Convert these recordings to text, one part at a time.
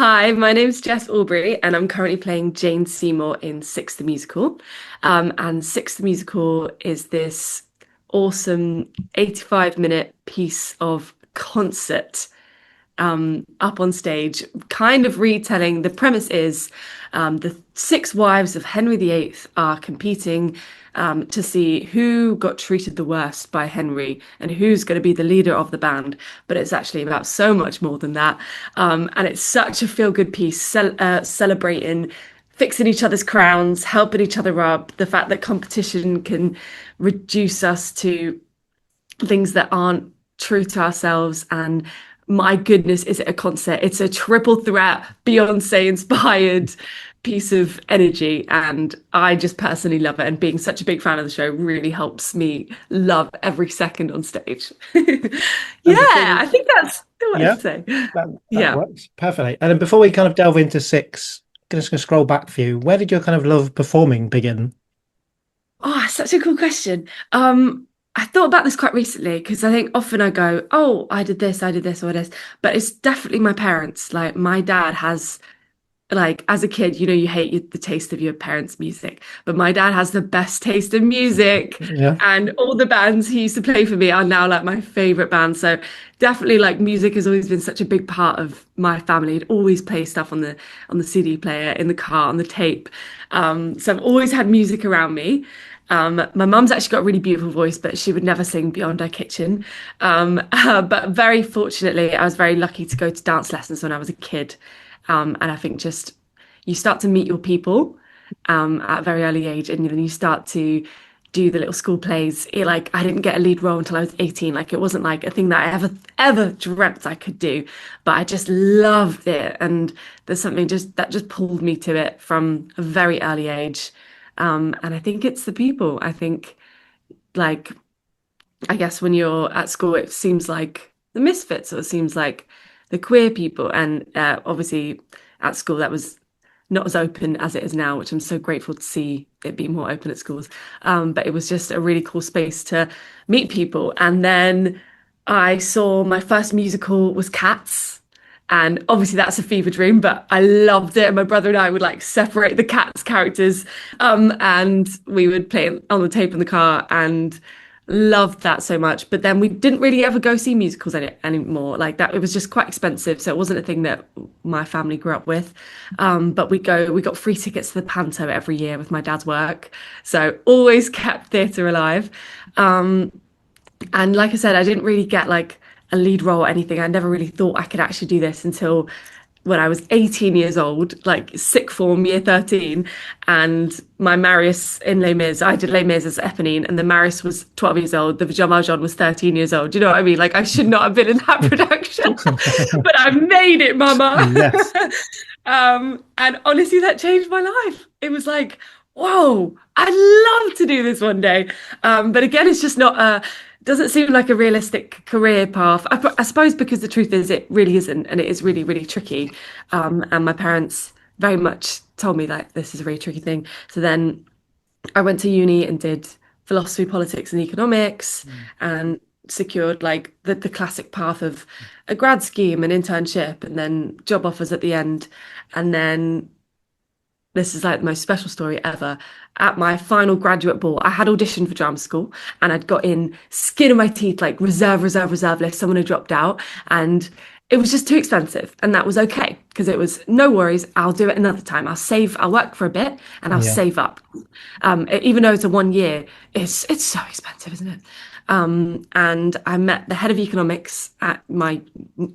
Hi, my name's Jess Aubrey, and I'm currently playing Jane Seymour in Six the Musical. And Six the Musical is this awesome 85-minute piece of concert up on stage, kind of retelling. The premise is the six wives of Henry VIII are competing to see who got treated the worst by Henry and who's going to be the leader of the band. But it's actually about so much more than that. And it's such a feel-good piece, celebrating fixing each other's crowns, helping each other up, the fact that competition can reduce us to things that aren't true to ourselves. And my goodness, is it a concert? It's a triple threat, Beyonce inspired piece of energy. And I just personally love it. And being such a big fan of the show really helps me love every second on stage. And before Yeah, I think that's what yeah, I'd say. that Yeah. works perfectly. And then before we kind of delve into six, just gonna scroll back for you. Where did your kind of love performing begin? Oh, such a cool question. I thought about this quite recently because I think often I go, oh, I did this, or this, but it's definitely my parents. Like my dad has, like as a kid, you hate the taste of your parents' music, but my dad has the best taste in music, Yeah. and all the bands he used to play for me are now like my favorite bands. So definitely, like music has always been such a big part of my family. He'd always play stuff on the CD player, in the car, on the tape. So I've always had music around me. My mum's actually got a really beautiful voice, but she would never sing beyond her kitchen. But very fortunately, I was very lucky to go to dance lessons when I was a kid. And I think just you start to meet your people at a very early age, and then you start to do the little school plays. Like I didn't get a lead role until I was 18. Like it wasn't like a thing that I ever dreamt I could do, but I just loved it. And there's something just that just pulled me to it from a very early age. And I think it's the people. I think like I guess when you're at school, it seems like the misfits, or it seems like the queer people. And obviously, at school, that was not as open as it is now, which I'm so grateful to see it be more open at schools. But it was just a really cool space to meet people. And then I saw my first musical was Cats. And obviously that's a fever dream, but I loved it. And my brother and I would like separate the Cats characters, and we would play it on the tape in the car and loved that so much. But then we didn't really ever go see musicals anymore. Like that, it was just quite expensive, so it wasn't a thing that my family grew up with. But we got free tickets to the Panto every year with my dad's work, so always kept theatre alive. And like I said, I didn't really get like a lead role or anything. I never really thought I could actually do this until when I was 18 years old, like sick form, year 13. And my Marius in Les Mis, I did Les Mis as Eponine, and the Marius was 12 years old. The Jean Valjean was 13 years old. Do you know what I mean? Like, I should not have been in that production, but I made it, mama. Yes. And honestly, that changed my life. It was like, whoa, I'd love to do this one day. But again, it's just not a doesn't seem like a realistic career path. I suppose because the truth is it really isn't, and it is really, really tricky. And my parents very much told me like this is a really tricky thing. So then I went to uni and did philosophy, politics, and economics, and secured like the classic path of a grad scheme, an internship, and then job offers at the end. And then this is like the most special story ever. At my final graduate ball, I had auditioned for drama school, and I'd got in skin of my teeth, like reserve list. Someone had dropped out, and it was just too expensive. And that was okay because it was no worries. I'll do it another time. I'll work for a bit and I'll Yeah. save up. Even though it's a 1 year, it's so expensive, isn't it? And I met the head of economics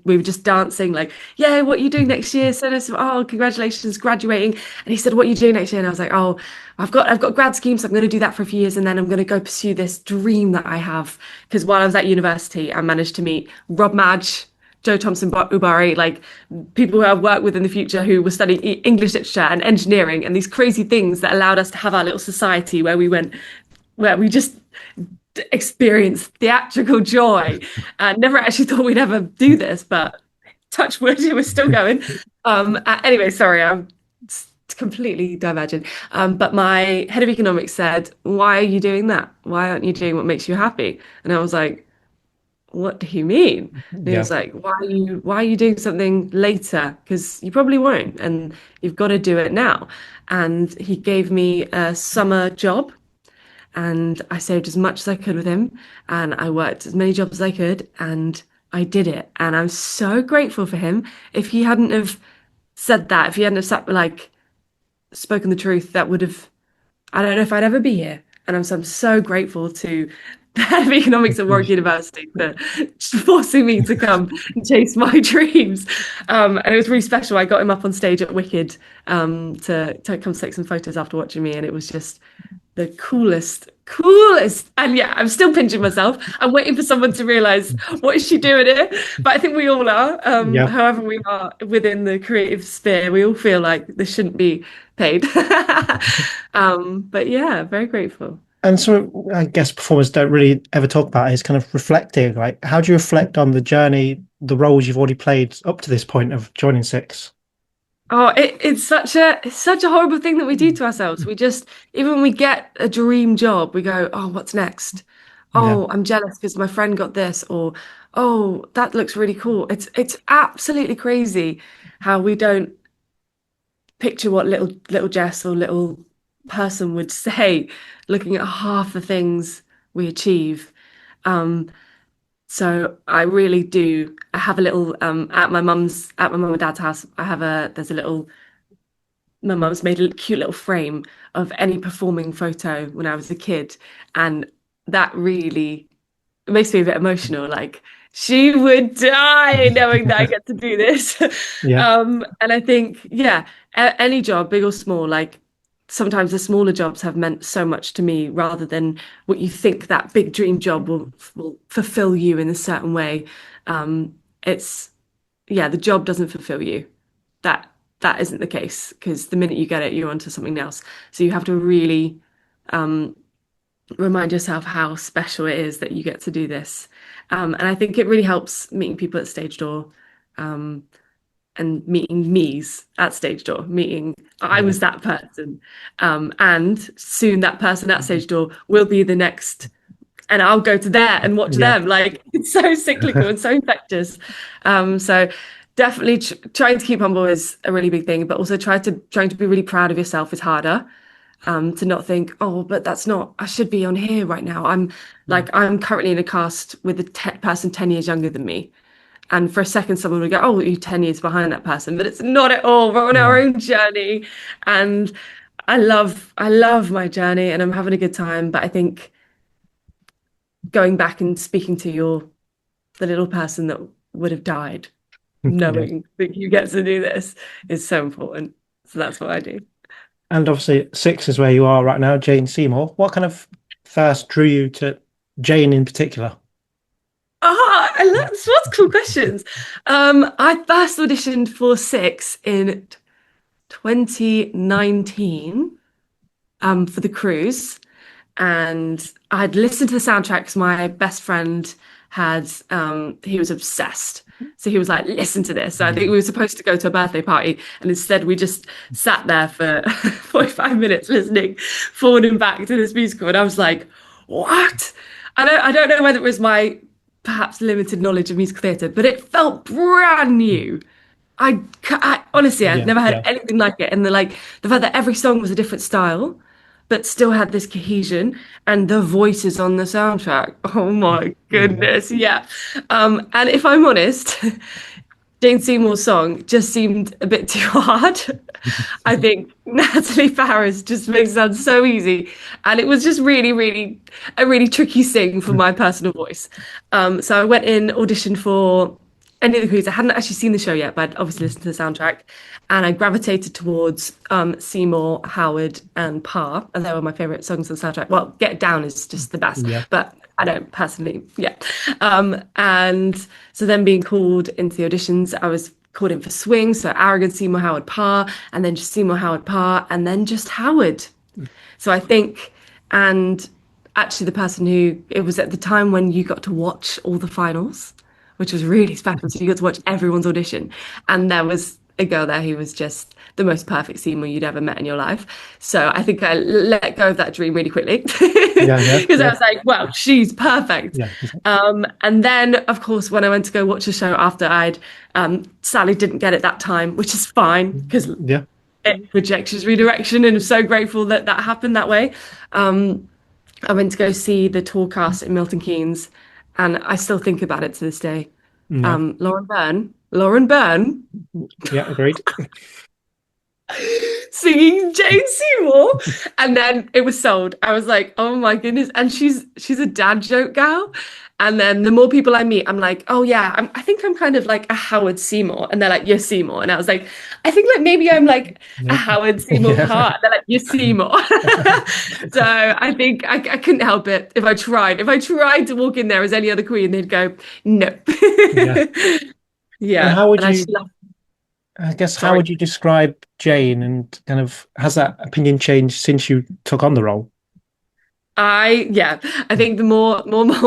we were just dancing like, yeah, what are you doing next year? So oh, congratulations, graduating. And he said, what are you doing next year? And I was like, oh, I've got grad scheme, so I'm going to do that for a few years, and then I'm going to go pursue this dream that I have. Because while I was at university, I managed to meet Rob Madge, Joe Thompson Ubari, like people who I've worked with in the future who were studying English literature and engineering and these crazy things that allowed us to have our little society where we just experienced theatrical joy. And never actually thought we'd ever do this, but touch wood, we're still going. Anyway, sorry, I'm completely divergent. But my head of economics said, why are you doing that? Why aren't you doing what makes you happy? And I was like, what do you mean? And he Yeah. was like, why are you doing something later? Because you probably won't, and you've got to do it now. And he gave me a summer job, and I saved as much as I could with him, and I worked as many jobs as I could, and I did it. And I'm so grateful for him. If he hadn't have said that, if he hadn't have like spoken the truth, that would have, I don't know if I'd ever be here. And I'm so grateful to the head of economics at Warwick University for forcing me to come and chase my dreams. And it was really special. I got him up on stage at Wicked to come take some photos after watching me. And it was just the coolest. And yeah, I'm still pinching myself. I'm waiting for someone to realize, what is she doing here? But I think we all are. Yeah. However we are within the creative sphere, we all feel like this shouldn't be paid. But yeah, very grateful. And so I guess performers don't really ever talk about is kind of reflecting. Like, how do you reflect on the journey, the roles you've already played up to this point of joining Six? Oh, it's such a horrible thing that we do to ourselves. We just, even when we get a dream job, we go, oh, what's next? Yeah. Oh, I'm jealous because my friend got this, or oh, that looks really cool. It's absolutely crazy how we don't picture what little Jess or little person would say, looking at half the things we achieve. Um, so I really do. I have a little at my mum and dad's house. There's a little my mum's made a cute little frame of any performing photo when I was a kid, and that really it makes me a bit emotional. Like she would die knowing that I get to do this. Yeah. And I think, yeah, any job, big or small, like sometimes the smaller jobs have meant so much to me rather than what you think that big dream job will fulfill you in a certain way. It's yeah, the job doesn't fulfill you. That isn't the case because the minute you get it, you're onto something else. So you have to really um, remind yourself how special it is that you get to do this. And I think it really helps meeting people at stage door, um, and meeting me's at stage door, meeting I Yeah. was that person. And soon that person at stage door will be the next, and I'll go to there and watch Yeah. them. Like it's so cyclical and so infectious. So definitely trying to keep humble is a really big thing, but also trying to be really proud of yourself is harder. To not think, oh, but that's not, I should be on here right now. I'm currently in a cast with a person 10 years younger than me. And for a second, someone would go, oh, you're 10 years behind that person. But it's not at all. We're on our Yeah. own journey. And I love my journey and I'm having a good time. But I think going back and speaking to the little person that would have died, Yeah. knowing that you get to do this is so important. So that's what I do. And obviously, Six is where you are right now, Jane Seymour. What kind of first drew you to Jane in particular? I love what's cool questions. I first auditioned for Six in 2019 for the cruise, and I'd listened to the soundtrack because my best friend had he was obsessed. So he was like, listen to this. So I think we were supposed to go to a birthday party, and instead we just sat there for 45 minutes listening forward and back to this musical. And I was like, what? I don't know whether it was my perhaps limited knowledge of musical theatre, but it felt brand new. I honestly, I'd Yeah. never heard Yeah. anything like it. And the fact that every song was a different style, but still had this cohesion and the voices on the soundtrack. Oh my Yeah. goodness, yeah. And if I'm honest, Jane Seymour's song just seemed a bit too hard. I think Natalie Farris just makes it sound so easy, and it was just really, really a really tricky sing for my personal voice. So I went in, auditioned for any of the Queens. I hadn't actually seen the show yet, but I'd obviously listened to the soundtrack, and I gravitated towards Seymour, Howard, and Parr, and they were my favourite songs on the soundtrack. Well, Get Down is just the best, Yeah. but I don't personally, yeah. And so then being called into the auditions, I was called in for Swing, so Arrogant, Seymour, Howard, Parr, and then just Seymour, Howard, Parr, and then just Howard. So I think, and actually the person who, it was at the time when you got to watch all the finals, which was really special. So you got to watch everyone's audition. And there was a girl there who was just the most perfect Seymour you'd ever met in your life. So I think I let go of that dream really quickly Yeah, yeah, because I yeah, was like, well, she's perfect. yeah, And then, of course, when I went to go watch the show after I'd sadly didn't get it that time, which is fine because yeah. rejection is redirection, and I'm so grateful that that happened that way. I went to go see the tour cast in Milton Keynes, and I still think about it to this day. Yeah, Lauren Byrne yeah, agreed. singing Jane Seymour, and then it was sold. I was like, oh my goodness! And she's a dad joke gal. And then the more people I meet, I'm like, oh yeah, I think I'm kind of like a Howard Seymour, and they're like, you're Seymour, and I was like, I think like maybe I'm like a Yeah, Howard Seymour yeah. part. And they're like, you're Seymour. So I think I couldn't help it if I tried. If I tried to walk in there as any other queen, they'd go, no. Yeah. And Yeah, how would and I just you, love. I guess, how Sorry. would you describe Jane, and kind of has that opinion changed since you took on the role? Yeah, I think the more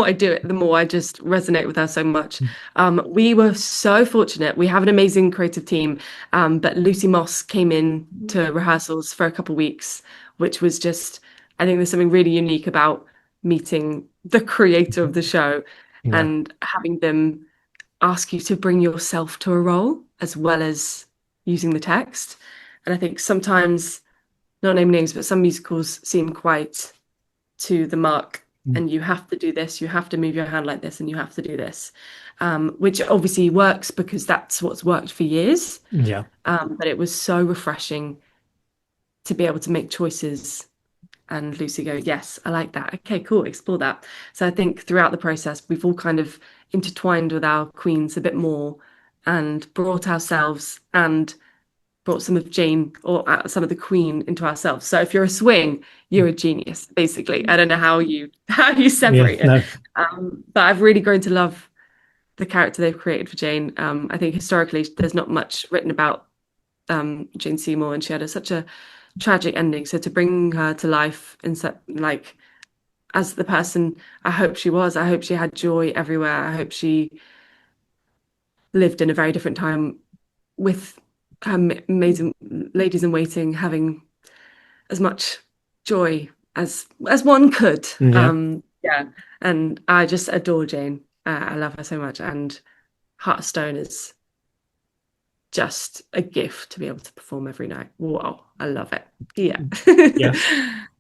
I do it, the more I just resonate with her so much. We were so fortunate. We have an amazing creative team, but Lucy Moss came in to rehearsals for a couple of weeks, which was just, I think there's something really unique about meeting the creator of the show Yeah, and having them ask you to bring yourself to a role as well as using the text. And I think sometimes, not naming names, but some musicals seem quite to the mark, and you have to do this, you have to move your hand like this, and you have to do this, which obviously works because that's what's worked for years. yeah, But it was so refreshing to be able to make choices and Lucy go, yes, I like that. Okay, cool, explore that. So I think throughout the process, we've all kind of intertwined with our queens a bit more and brought ourselves and brought some of Jane or some of the Queen into ourselves. So if you're a swing, you're a genius, basically. I don't know how you yeah. separate it, No, but I've really grown to love the character they've created for Jane. I think historically there's not much written about Jane Seymour, and she had such a tragic ending. So to bring her to life in like as the person I hope she was, I hope she had joy everywhere. I hope she lived in a very different time with her amazing ladies in waiting having as much joy as one could. yeah, Yeah, and I just adore Jane. I love her so much, and Heartstone is just a gift to be able to perform every night. Wow, I love it. Yeah. yeah.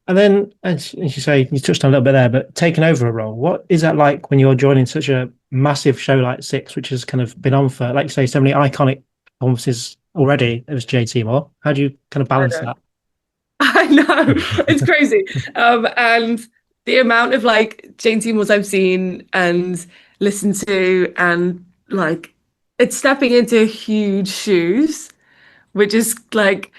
And then, as you say, you touched on a little bit there, but taking over a role, what is that like when you're joining such a massive show like Six, which has kind of been on for, like you say, so many iconic performances already? It was Jane Seymour. How do you kind of I balance know. that? I know. It's crazy. And the amount of like Jane Seymour's I've seen and listened to, and like it's stepping into huge shoes, which is like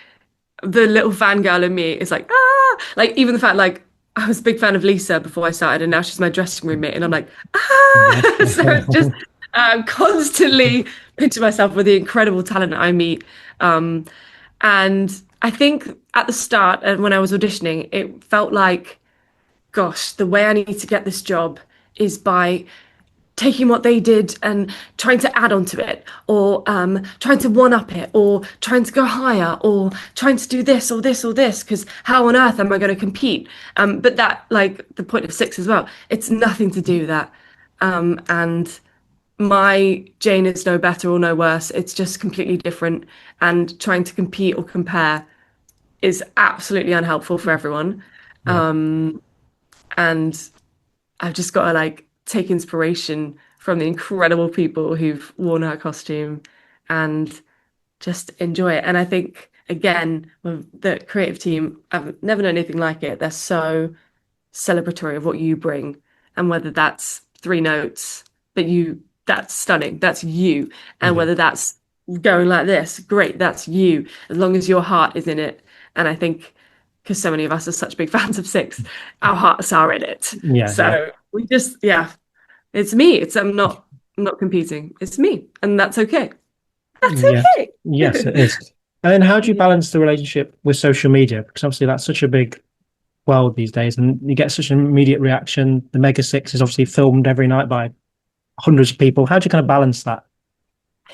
the little fangirl in me is like, ah, like even the fact like I was a big fan of Lisa before I started, and now she's my dressing room mate, and I'm like, Yeah, ah. So it's just constantly pinching myself with the incredible talent I meet. And I think at the start, and when I was auditioning, it felt like, gosh, the way I need to get this job is by taking what they did and trying to add on to it, or trying to one up it, or trying to go higher, or trying to do this or this or this, because how on earth am I going to compete? But that, like the point of Six as well, it's nothing to do with that. And my Jane is no better or no worse. It's just completely different. And trying to compete or compare is absolutely unhelpful for everyone. yeah, And I've just got to like take inspiration from the incredible people who've worn her costume and just enjoy it. And I think again, with the creative team, I've never known anything like it. They're so celebratory of what you bring, and whether that's three notes, but that's stunning, that's you. And yeah, whether that's going like this, great, that's you, as long as your heart is in it. And I think because so many of us are such big fans of Six, our hearts are in it. yeah, yeah, So we just, yeah, it's me. I'm not competing. It's me, and that's okay. That's yeah. okay. Yes, it is. And then, how do you Yeah. balance the relationship with social media? Because obviously, that's such a big world these days, and you get such an immediate reaction. The Mega Six is obviously filmed every night by hundreds of people. How do you kind of balance that?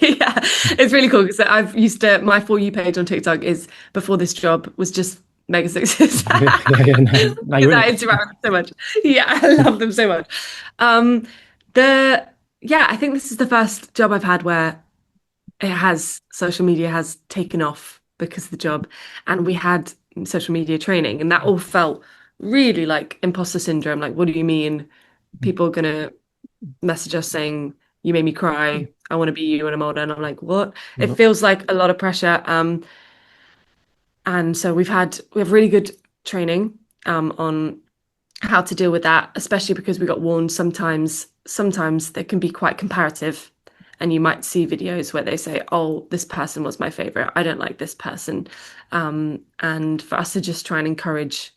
Yeah, It's really cool because I've used to my For You page on TikTok is before this job was just Mega Sixes Yeah, yeah, yeah. No, you're because in I it. interact with them so much. Yeah, I love them so much. Um, the yeah, I think this is the first job I've had where it has social media has taken off because of the job, and we had social media training, and that all felt really like imposter syndrome. Like, what do you mean people are gonna message us saying you made me cry? I want to be you when I'm older, and I'm like, what? It feels like a lot of pressure. And so we have really good training on how to deal with that, especially because we got warned sometimes they can be quite comparative. And you might see videos where they say, oh, this person was my favorite. I don't like this person. And for us to just try and encourage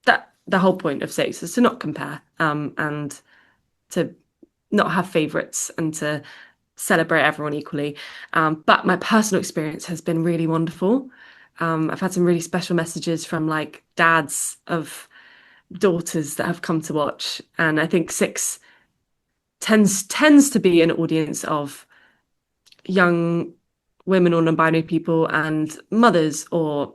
that the whole point of sex is to not compare and to not have favorites and to celebrate everyone equally. But my personal experience has been really wonderful. I've had some really special messages from like dads of daughters that have come to watch, and I think Six tends to be an audience of young women or non-binary people and mothers or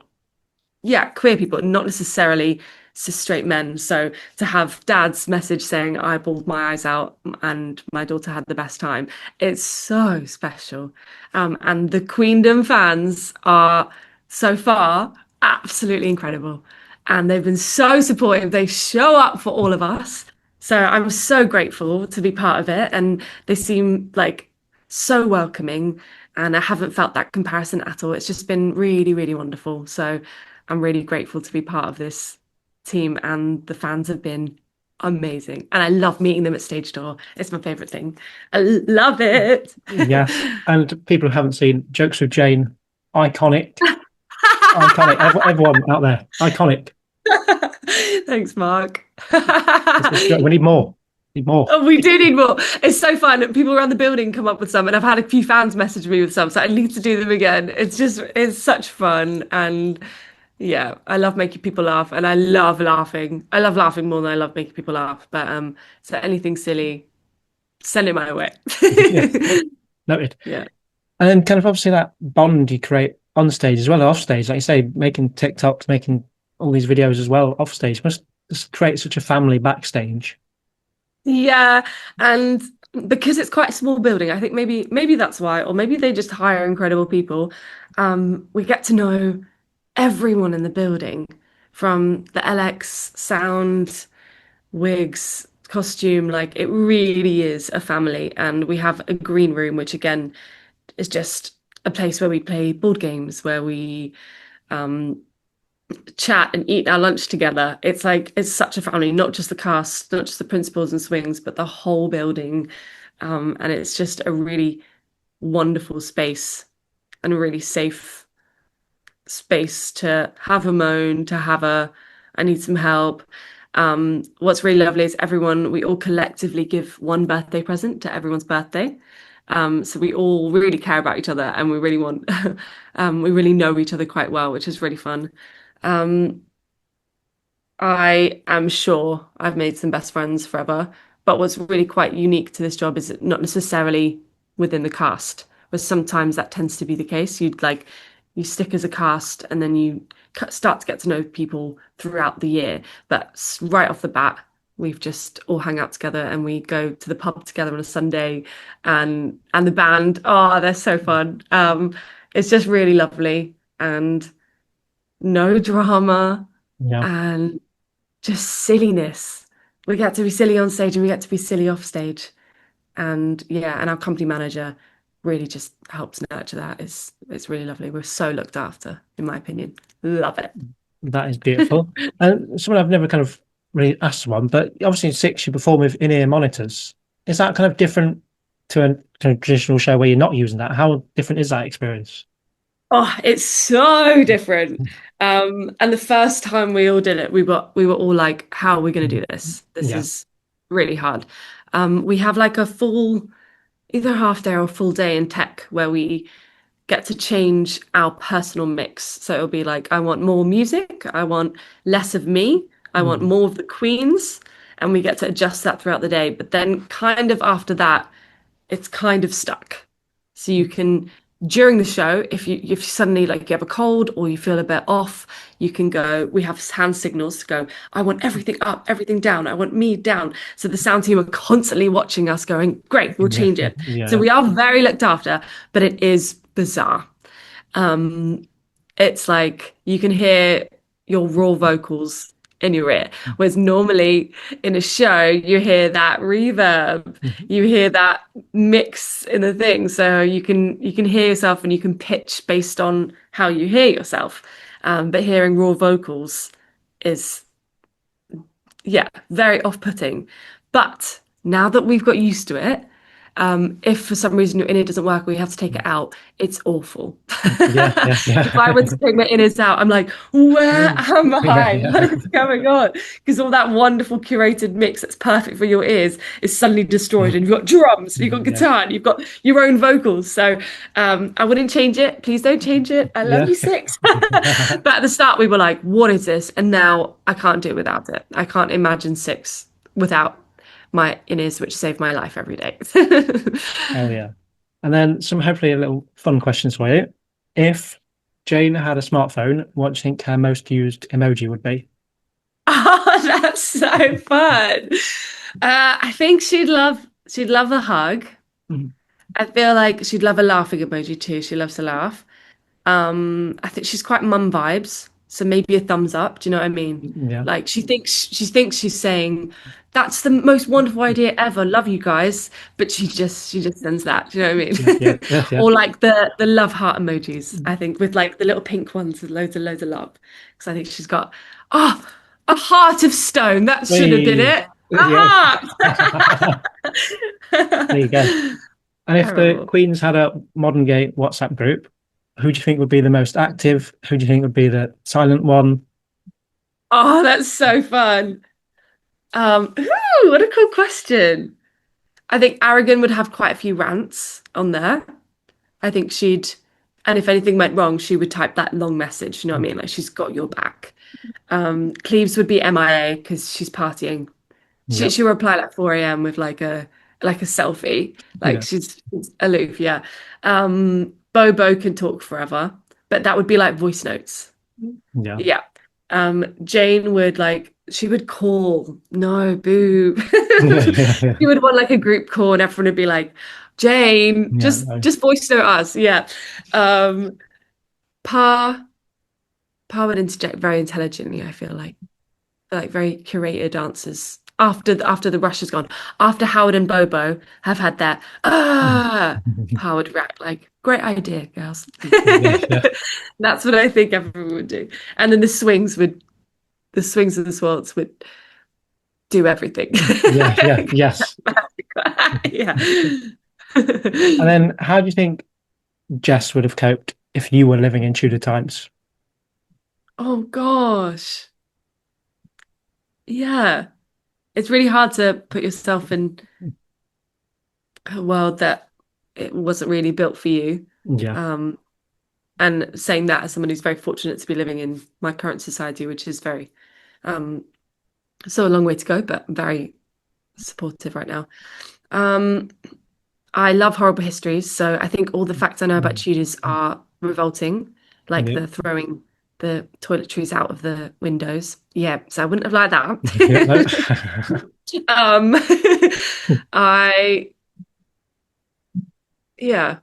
yeah, queer people, not necessarily cis straight men. So to have dad's message saying, I bawled my eyes out and my daughter had the best time, it's so special. And the Queendom fans are so far absolutely incredible. And they've been so supportive. They show up for all of us. So I'm so grateful to be part of it. And they seem like so welcoming. And I haven't felt that comparison at all. It's just been really, really wonderful. So I'm really grateful to be part of this team, and the fans have been amazing. And I love meeting them at stage door. It's my favorite thing. I love it. Yes. And people who haven't seen Jokes with Jane, iconic, iconic. Everyone out there, iconic. Thanks, Mark. We need more. Need more. Oh, we do need more. It's so fun. People around the building come up with some, and I've had a few fans message me with some, so I need to do them again. It's such fun. And yeah, I love making people laugh, and I love laughing. I love laughing more than I love making people laugh. But so anything silly, send it my way. Yeah. Noted. Yeah. And then kind of obviously that bond you create on stage as well as off stage, like you say, making TikToks, making all these videos as well off stage must just create such a family backstage. Yeah, and because it's quite a small building, I think maybe that's why, or maybe they just hire incredible people. We get to know everyone in the building, from the LX sound, wigs, costume. Like it really is a family, and we have a green room, which again is just a place where we play board games, where we um, chat and eat our lunch together. It's like it's such a family, not just the cast, not just the principals and swings, but the whole building. And it's just a really wonderful space and a really safe space to have a moan, to have a I need some help. What's really lovely is we all collectively give one birthday present to everyone's birthday. So we all really care about each other, and we really want, we really know each other quite well, which is really fun. Um, I am sure I've made some best friends forever, but what's really quite unique to this job is not necessarily within the cast, but sometimes that tends to be the case. You stick as a cast and then you start to get to know people throughout the year. But right off the bat, we've just all hang out together and we go to the pub together on a Sunday, and the band, oh, they're so fun. It's just really lovely and no drama Yeah. and just silliness. We get to be silly on stage and we get to be silly off stage. And yeah, and our company manager really just helps nurture that. It's really lovely. We're so looked after, in my opinion. Love it. That is beautiful. And someone I've never kind of really asked one, but obviously in Six you perform with in-ear monitors. Is that kind of different to a kind of traditional show where you're not using that? How different is that experience? Oh, it's so different. And the first time we all did it, we were all like, how are we going to do this? This Yeah. is really hard. We have like a full, either half day or full day in tech where we get to change our personal mix. So it'll be like, I want more music, I want less of me, I want Mm. more of the Queens, and we get to adjust that throughout the day. But then kind of after that, it's kind of stuck. So you can during the show, if you suddenly like you have a cold or you feel a bit off, you can go. We have hand signals to go. I want everything up, everything down. I want me down. So the sound team are constantly watching us, going, "Great, we'll Yeah. change it." So Yeah. we are very looked after, but it is bizarre. Um, it's like you can hear your raw vocals in your ear, whereas normally in a show you hear that reverb, Mhm. you hear that mix in the thing, so you can hear yourself and you can pitch based on how you hear yourself. But hearing raw vocals is yeah, very off-putting. But now that we've got used to it, if for some reason your inner doesn't work or you have to take it out, it's awful. Yeah. Yeah. If I went to take my innards out, I'm like, where am Yeah. I? Yeah. What is going on? Because all that wonderful curated mix that's perfect for your ears is suddenly destroyed, and you've got drums, you've got Yeah. guitar, and you've got your own vocals. So I wouldn't change it. Please don't change it. I love Yeah. you, Six. But at the start, we were like, what is this? And now I can't do it without it. I can't imagine Six without my inners, which save my life every day. Oh yeah. And then some hopefully a little fun questions for you. If Jane had a smartphone, what do you think her most used emoji would be? Oh, that's so fun. I think she'd love a hug. Mhm. I feel like she'd love a laughing emoji too. She loves to laugh. I think she's quite mum vibes, so maybe a thumbs up. Do you know what I mean? Yeah. Like she thinks she's saying that's the most wonderful idea ever. Love you guys, but she just sends that. Do you know what I Yeah. Yeah. mean? Yeah. Yeah. Or like the love heart emojis. I think with like the little pink ones with loads of love. Because I think she's got oh a heart of stone. That should have been Whee! it. A Yeah. heart. There you go. And if the Terrible. Queens had a modern day WhatsApp group, who do you think would be the most active? Who do you think would be the silent one? Oh, that's so fun. What a cool question. I think Aragon would have quite a few rants on there. I think and if anything went wrong, she would type that long message. You know what I mean? Like she's got your back. Cleves would be MIA because she's partying. She Yep. she'll reply like 4 a.m. with like a selfie. Like Yeah. she's aloof, yeah. Bobo can talk forever, but that would be like voice notes. Yeah. Yeah. Jane would like she would call. No, boo. Yeah. Yeah. Yeah. She would want like a group call and everyone would be like, Jane, Yeah. just No. just voice note us. Yeah. Um, Pa Pa would interject very intelligently, I feel like very curated answers. After the rush has gone, after Howard and Bobo have had their Pa would react like, great idea, girls. Yeah. Yeah. That's what I think everyone would do. And then the swings of the swans would do everything. Yeah. Yeah. Yes. Yeah. And then how do you think Jess would have coped if you were living in Tudor times? Oh gosh. Yeah. It's really hard to put yourself in a world that it wasn't really built for you. Yeah. Um, and saying that as someone who's very fortunate to be living in my current society, which is very um so a long way to go, but very supportive right now. Um, I love horrible histories, so I think all the facts I know about Tudors are revolting, like Yeah. the throwing the toiletries out of the windows. Yeah, so I wouldn't have liked Yeah. No. that. Um, I yeah,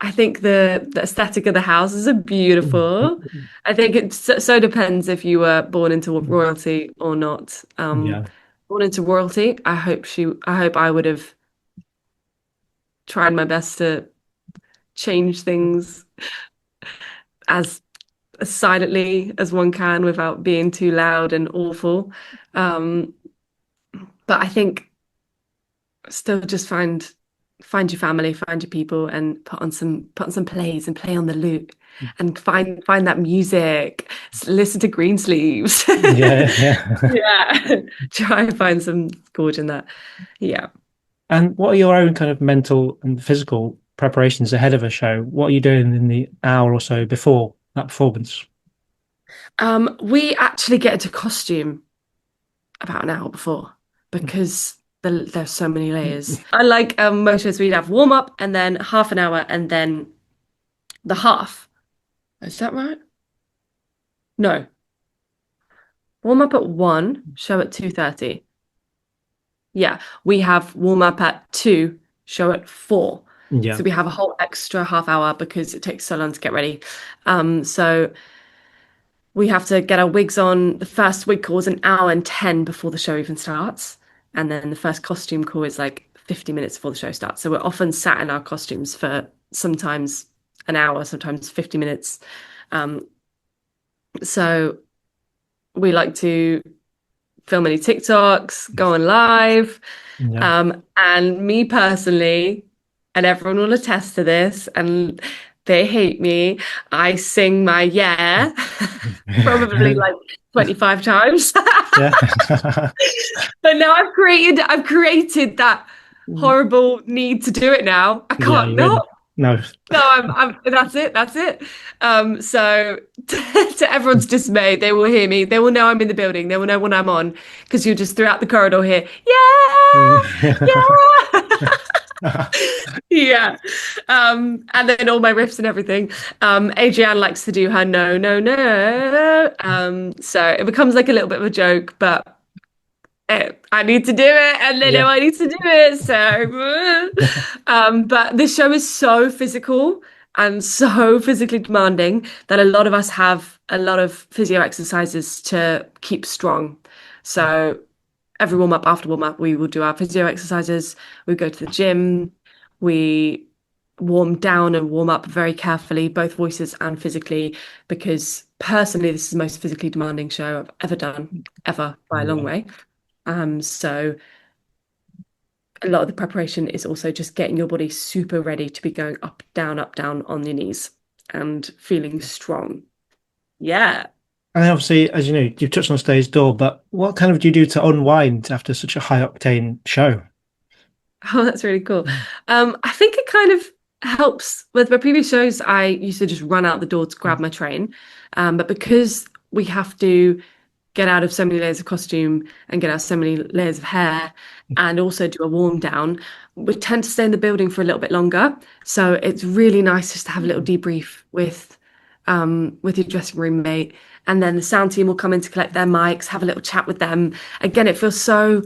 I think the aesthetic of the houses are beautiful. I think it so depends if you were born into royalty or not. Yeah. Born into royalty, I hope I would have tried my best to change things as silently as one can without being too loud and awful. Um, but I think still just find your family, find your people, and put on some plays and play on the lute, and find that music. Listen to Greensleeves. Yeah. Yeah. Yeah, try and find some gorge in that. Yeah. And what are your own kind of mental and physical preparations ahead of a show? What are you doing in the hour or so before that performance? We actually get into costume about an hour before because There's so many layers. I like most shows we'd have warm up and then half an hour and then the half. Is that right? No. Warm up at 1, show at 2:30. Yeah, we have warm up at 2, show at 4. Yeah. So we have a whole extra half hour because it takes so long to get ready. So we have to get our wigs on. The first wig call is an hour and 10 before the show even starts. And then the first costume call is like 50 minutes before the show starts. So we're often sat in our costumes for sometimes an hour, sometimes 50 minutes. So we like to film any TikToks, go on live. Yeah. And me personally, and everyone will attest to this, and they hate me, I sing my yeah probably like 25 times. Yeah. But now I've created that horrible need to do it now. I Yeah, can't you win. not. No. No, I'm that's it. So to everyone's dismay, they will hear me. They will know I'm in the building. They will know when I'm on because you just throughout the corridor hear, yeah, yeah. Yeah. And then all my riffs and everything. Adrienne likes to do her no, no, no. So it becomes like a little bit of a joke, but I need to do it, and they know Yeah. I need to do it. So, but this show is so physical and so physically demanding that a lot of us have a lot of physio exercises to keep strong. So every warm up, after warm up, we will do our physio exercises. We go to the gym. We warm down and warm up very carefully, both voices and physically, because personally, this is the most physically demanding show I've ever done, ever by a long Yeah. way. So a lot of the preparation is also just getting your body super ready to be going up, down on your knees and feeling strong. Yeah. And then obviously, as you know, you've touched on stage door, but what kind of do you do to unwind after such a high octane show? Oh, that's really cool. I think it kind of helps with my previous shows. I used to just run out the door to grab my train. But because we have to get out of so many layers of costume and get out so many layers of hair and also do a warm down, we tend to stay in the building for a little bit longer. So it's really nice just to have a little debrief with your dressing room mate. And then the sound team will come in to collect their mics, have a little chat with them. Again, it feels so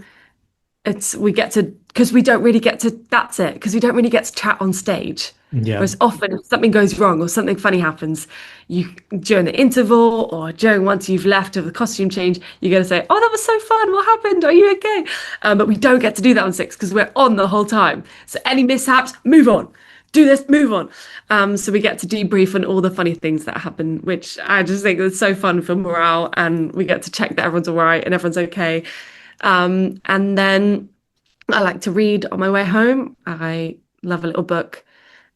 we get to because we don't really get to that's it because we don't really get to chat on stage. Yeah. Whereas often if something goes wrong or something funny happens, you during the interval or during once you've left of the costume change, you're going to say, "Oh, that was so fun. What happened? Are you okay?" But we don't get to do that on six because we're on the whole time. So any mishaps, move on. Do this, move on. So we get to debrief on all the funny things that happen, which I just think is so fun for morale, and we get to check that everyone's all right and everyone's okay. And then I like to read on my way home. I love a little book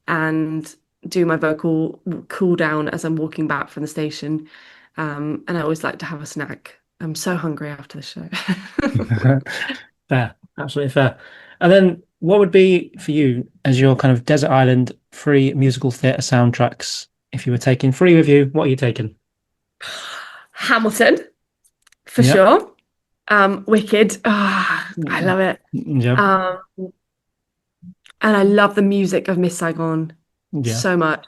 and do my vocal cool down as I'm walking back from the station. And I always like to have a snack. I'm so hungry after the show. Fair, absolutely fair. And then what would be for you as your kind of desert island free musical theatre soundtracks? If you were taking three with you, what are you taking? Hamilton, for Yeah. sure. Wicked. I love it. Yeah. Um, and I love the music of Miss Saigon Yeah. so much.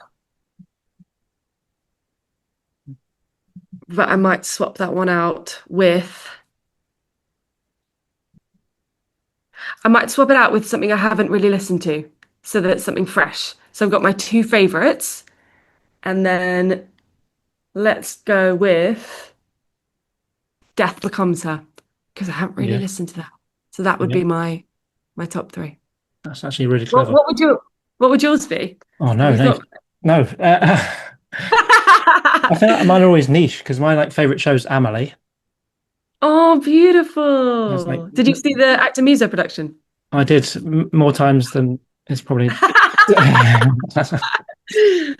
But I might swap that one out with I might swap it out with something I haven't really listened to, so that it's something fresh. So I've got my two favorites, and then let's go with Death Becomes Her, because I haven't really Yeah. listened to that. So that would Yeah. be my top three. That's actually really What clever. what would you what would yours be? Oh Have no, you no, thought? no. I think like mine are always niche because my like favorite show is Amelie. Oh, That's like beautiful. Did you see the Actor Muso production? I did more times than it's probably.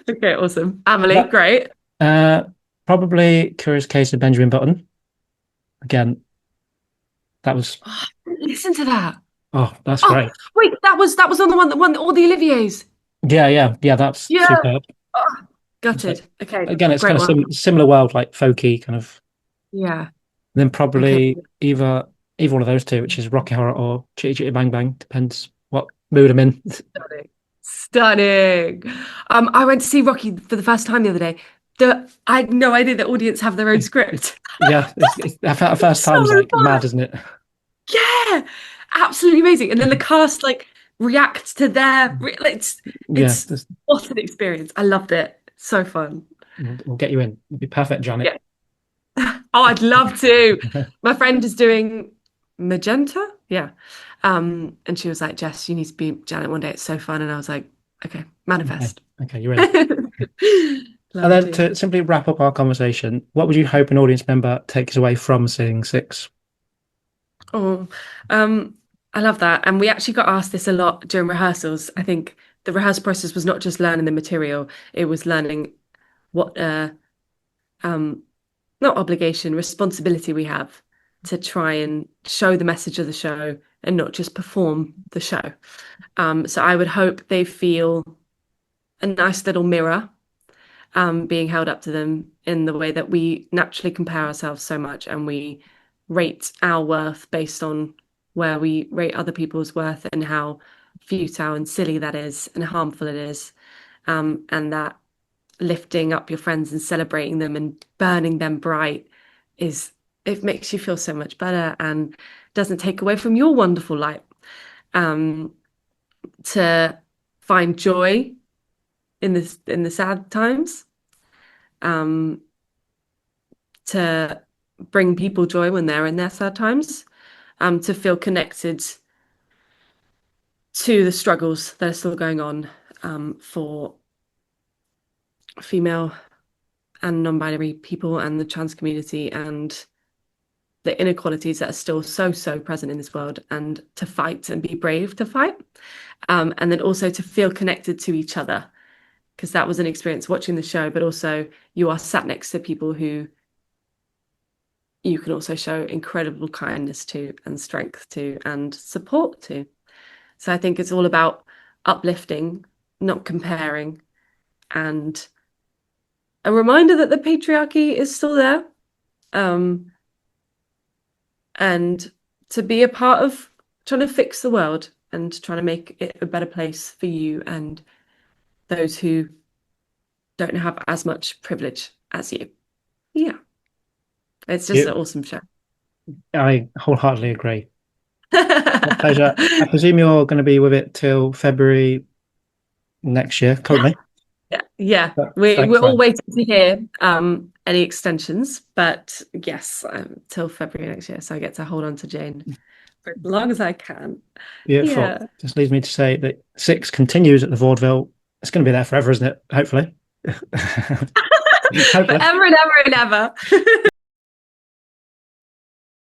Okay, awesome. Amelie, But great. uh, probably Curious Case of Benjamin Button. Again, that was Oh, I didn't listen to that. that's Oh, great. wait, that was on the one that won all the Olivier's. Yeah. That's Yeah. superb. Oh, It's like gutted. Okay, again, it's great kind of one. similar world, like folky kind of. Yeah. Then Okay. probably either. either one of those two, which is Rocky Horror or Chitty Chitty Bang Bang, depends what mood I'm in. Stunning. Stunning. I went to see Rocky for the first time the other day. I had no idea the audience have their own script. Yeah, the first So time's like fun. mad, isn't it? Yeah, absolutely amazing. And then the cast like react to Yeah, it's what an experience. I loved it. So fun. we'll get you in. It'd be perfect, Janet. Yeah. Oh, I'd love to. My friend is doing Magenta. Yeah. And she was like, Jess, you need to be Janet one day. It's so fun. And I was like, okay, Okay, manifest. okay, you're in. And Love then to. to simply wrap up our conversation, what would you hope an audience member takes away from seeing Six? Oh, um, I love that. And we actually got asked this a lot during rehearsals. I think the rehearsal process was not just learning the material, it was learning what um not obligation, responsibility we have to try and show the message of the show and not just perform the show. So I would hope they feel a nice little mirror being held up to them in the way that we naturally compare ourselves so much and we rate our worth based on where we rate other people's worth and how futile and silly that is and harmful it is. And that lifting up your friends and celebrating them and burning them bright is it makes you feel so much better and doesn't take away from your wonderful light. Um, to find joy in the sad times, um, to bring people joy when they're in their sad times, to feel connected to the struggles that are still going on for female and non-binary people and the trans community and the inequalities that are still so present in this world and to fight and be brave to fight. And then also to feel connected to each other because that was an experience watching the show, but also you are sat next to people who you can also show incredible kindness to and strength to and support to. So I think it's all about uplifting, not comparing, and a reminder that the patriarchy is still there. Um, and to be a part of trying to fix the world and trying to make it a better place for you and those who don't have as much privilege as you. Yeah, it's just Yeah, an awesome show. I wholeheartedly agree. A pleasure. I presume you're going to be with it till February next year, currently. Yeah, yeah. We're all Excellent. waiting to hear any extensions, but yes, till February next year. So I get to hold on to Jane for as long as I can. Beautiful. Yeah. Just leaves me to say that Six continues at the vaudeville. It's going to be there forever, isn't it? Hopefully. Hopefully. Forever and ever and ever.